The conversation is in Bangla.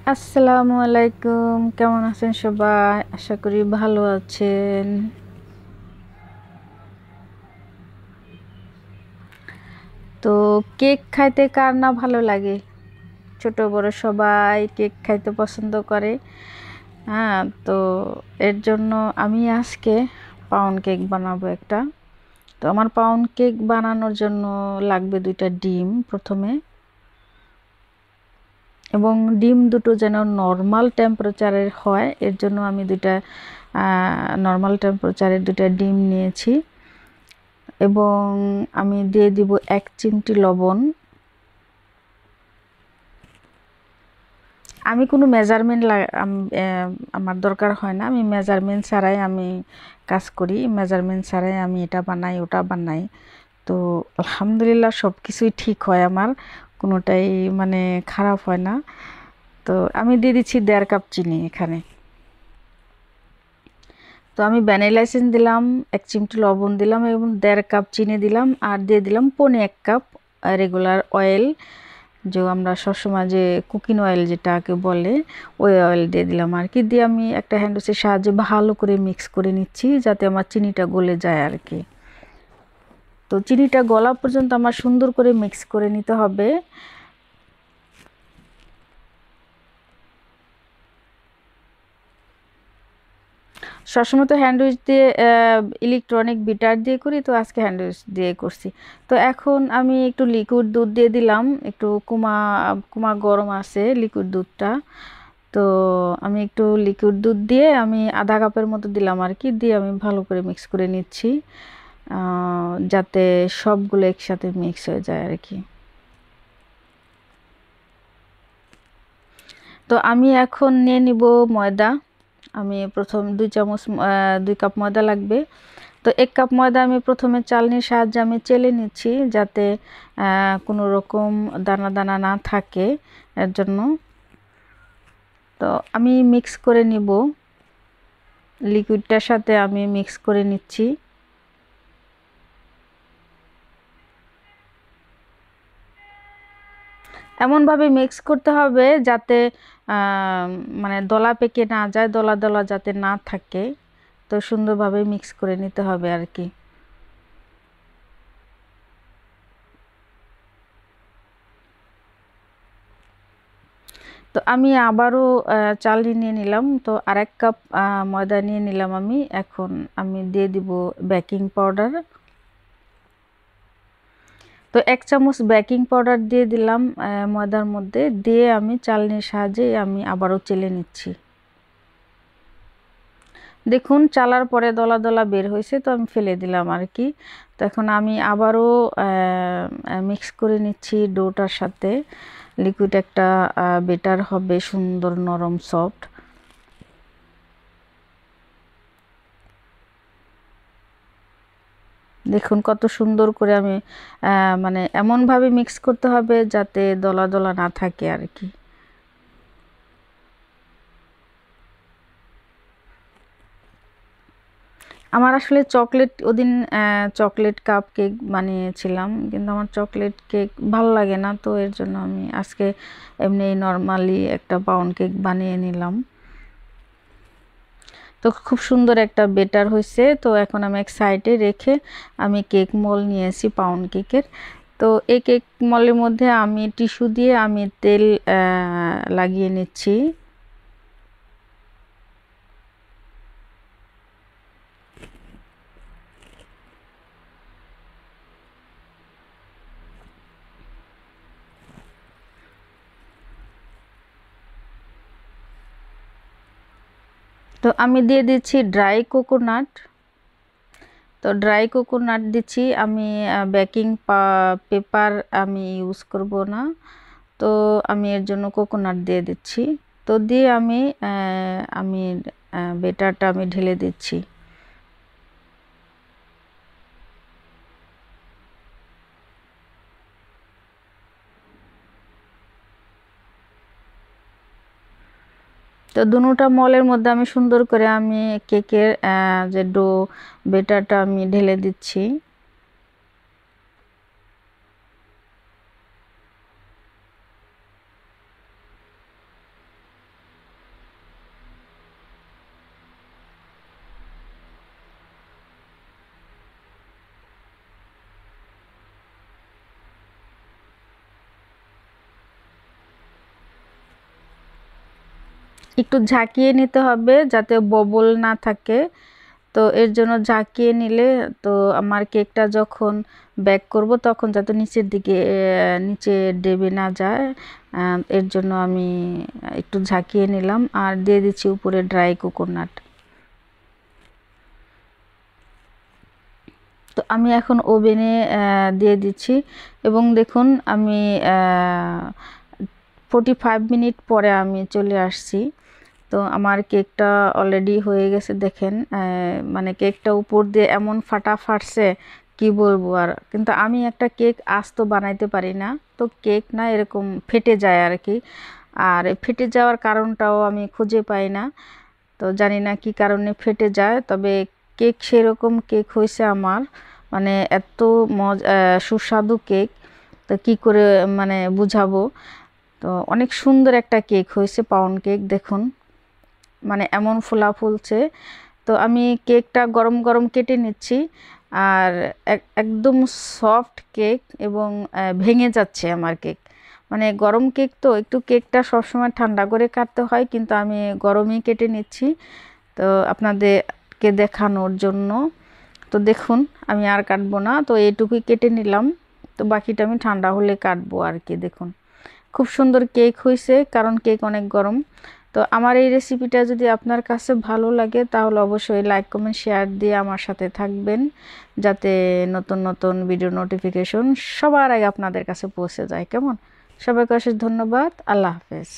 আসসালামু আলাইকুম, কেমন আছেন সবাই? আশা করি ভালো আছেন। তো কেক খাইতে কার না ভালো লাগে? ছোট বড় সবাই কেক খাইতে পছন্দ করে। হ্যাঁ, তো এর জন্য আমি আজকে পাউন্ড কেক বানাবো একটা। তো আমার পাউন্ড কেক বানানোর জন্য লাগবে 2টা ডিম প্রথমে, এবং ডিম দুটো যেন নর্মাল টেম্পারেচারের হয়, এর জন্য আমি নর্মাল টেম্পারেচারের 2টা ডিম নিয়েছি। এবং আমি দিয়ে দিব 1 চিমটি লবণ। আমি কোনো মেজারমেন্ট আমার দরকার হয় না, আমি মেজারমেন্ট ছাড়াই আমি কাজ করি, মেজারমেন্ট ছাড়াই আমি এটা বানাই ওটা বানাই। তো আলহামদুলিল্লাহ সব কিছুই ঠিক হয় আমার, কোনোটাই মানে খারাপ হয় না। তো আমি দিয়ে দিচ্ছি 1.5 কাপ চিনি এখানে। তো আমি ভ্যানিলা এসেন্স দিলাম, 1 চিমটি লবণ দিলাম এবং 1.5 কাপ চিনি দিলাম, আর দিয়ে দিলাম 1 কাপ রেগুলার অয়েল, যে আমরা সবসময় যে কুকিং অয়েল যেটাকে বলে, ওই অয়েল দিয়ে দিলাম আর কি। দিয়ে আমি একটা হ্যান্ড উইচের সাহায্যে ভালো করে মিক্স করে নিচ্ছি যাতে আমার চিনিটা গলে যায় আর কি। তো চিনিটা গলা পর্যন্ত আমার সুন্দর করে মিক্স করে নিতে হবে। সবসময় তো হ্যান্ডউইচ দিয়ে ইলেকট্রনিক বিটার দিয়ে করি, তো আজকে হ্যান্ডউইচ দিয়ে করছি। তো এখন আমি একটু লিকুইড দুধ দিয়ে দিলাম, একটু কুমা কুমা গরম আছে লিকুইড দুধটা। তো আমি একটু লিকুইড দুধ দিয়ে আমি আধা কাপের মতো দিলাম আর কি, দিয়ে আমি ভালো করে মিক্স করে নিচ্ছি যাতে সবগুলো একসাথে মিক্স হয়ে যায় আর কি। তো আমি এখন নিয়ে নিব ময়দা। আমি প্রথম 2 কাপ ময়দা লাগবে। তো 1 কাপ ময়দা আমি প্রথমে চালনির সাহায্যে আমি চেলে নিচ্ছি যাতে কোনো রকম দানা দানা না থাকে, এর জন্য। তো আমি মিক্স করে নিব, লিকুইডটার সাথে আমি মিক্স করে নিচ্ছি। এমনভাবে মিক্স করতে হবে যাতে মানে দলা পেকে না যায়, দলা দলা যাতে না থাকে। তো সুন্দরভাবে মিক্স করে নিতে হবে আর কি। তো আমি আবারও চাল নিয়ে নিলাম, তো 1/2 কাপ ময়দা নিয়ে নিলাম আমি। এখন আমি দিয়ে দিব বেকিং পাউডার। তো 1 চামচ বেকিং পাউডার দিয়ে দিলাম ময়দার মধ্যে, দিয়ে আমি চালনির সাহায্যে আমি আবারও চেলে নিচ্ছি। দেখুন চালার পরে দলা দলা বের হয়েছে, তো আমি ফেলে দিলাম আর কি। তো এখন আমি আবারও মিক্স করে নিচ্ছি ডোটার সাথে। লিকুইড একটা বেটার হবে, সুন্দর নরম সফট। দেখুন কত সুন্দর করে আমি মানে এমনভাবে মিক্স করতে হবে যাতে দলা দলা না থাকে আর কি। আমার আসলে চকলেট ওদিন চকলেট কাপ কেক বানিয়েছিলাম, কিন্তু আমার চকলেট কেক ভালো লাগে না, তো এর জন্য আমি আজকে এমনি নর্মালি একটা পাউন্ড কেক বানিয়ে নিলাম। তো খুব সুন্দর একটা বেটার হয়েছে। তো এখন আমি এক সাইডে রেখে আমি কেক মোল নিয়েছি পাউন্ড কেকের। তো এই কেক মলের মধ্যে আমি টিস্যু দিয়ে আমি তেল লাগিয়ে নিচ্ছি। তো আমি দিয়ে দিচ্ছি ড্রাই কোকোনাট। তো ড্রাই কোকোনাট দিচ্ছি আমি, বেকিং পেপার আমি ইউজ করব না, তো আমি এর জন্য কোকোনাট দিয়ে দিচ্ছি। তো দিয়ে আমি বেটারটা আমি ঢেলে দিচ্ছি। তো দুটোটা মলের মধ্যে আমি সুন্দর করে আমি কেকের যে ডো বেটারটা আমি ঢেলে দিচ্ছি। একটু ঝাঁকিয়ে নিতে হবে যাতে ববল না থাকে। তো এর জন্য ঝাঁকিয়ে নিলে তো আমার কেকটা যখন বেক করব তখন যাতে নিচের দিকে নিচে ডেবে না যায়, এর জন্য আমি একটু ঝাঁকিয়ে নিলাম আর দিয়ে দিচ্ছি উপরে ড্রাই কোকোনাট। তো আমি এখন ওভেনে দিয়ে দিচ্ছি এবং দেখুন আমি 45 মিনিট পরে আমি চলে আসছি। তো আমার কেকটা অলরেডি হয়ে গেছে দেখেন, মানে কেকটা উপর দিয়ে এমন ফাটছে কি বলবো আর। কিন্তু আমি একটা কেক আস্ত বানাইতে পারি না, তো কেক না এরকম ফেটে যায় আর কি। আর ফেটে যাওয়ার কারণটাও আমি খুঁজে পাই না, তো জানি না কি কারণে ফেটে যায়। তবে কেক সেরকম কেক হয়েছে আমার, মানে এত সুস্বাদু কেক, তো কি করে মানে বুঝাবো। তো অনেক সুন্দর একটা কেক হয়েছে, পাউন্ড কেক দেখুন, মানে এমন ফোলা ফুলছে। তো আমি কেকটা গরম গরম কেটে নিচ্ছি আর একদম সফট কেক এবং ভেঙে যাচ্ছে আমার কেক। মানে গরম কেক তো একটু কেকটা সবসময় ঠান্ডা করে কাটতে হয়, কিন্তু আমি গরমই কেটে নিচ্ছি তো আপনাদেরকে দেখানোর জন্য। তো দেখুন আমি আর কাটবো না, তো এইটুকুই কেটে নিলাম, তো বাকিটা আমি ঠান্ডা হলে কাটবো আর কি। দেখুন খুব সুন্দর কেক হয়েছে, কারণ কেক অনেক গরম। তো আমার এই রেসিপিটা যদি আপনার কাছে ভালো লাগে তাহলে অবশ্যই লাইক কমেন্ট শেয়ার দিয়ে আমার সাথে থাকবেন, যাতে নতুন নতুন ভিডিও নোটিফিকেশন সবার আগে আপনাদের কাছে পৌঁছে যায়। কেমন? সবাইকে অশেষ ধন্যবাদ। আল্লাহ হাফেজ।